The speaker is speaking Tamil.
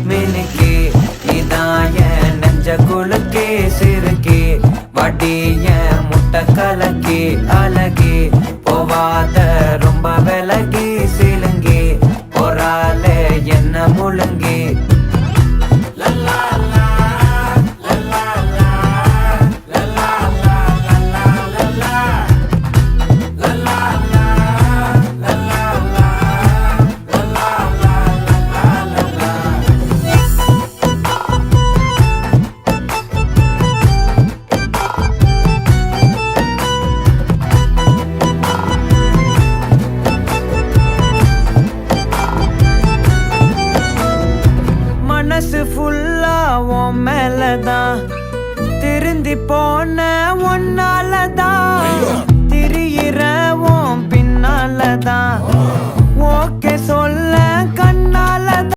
மினுக்கே இதாய நெஞ்ச குலுக்கே சிறுக்கே வடிய முட்டை கலக்கே அழகே போவாத ரொம்ப விலகி சிலுங்கி பொறால என்ன முழுங்கி மனசு ஃபுல்லா உன் மேலதான் திருந்தி போன ஒன்னாலதான் திரியிற உன் பின்னாலதான் ஓகே சொல்ல கண்ணாலதான்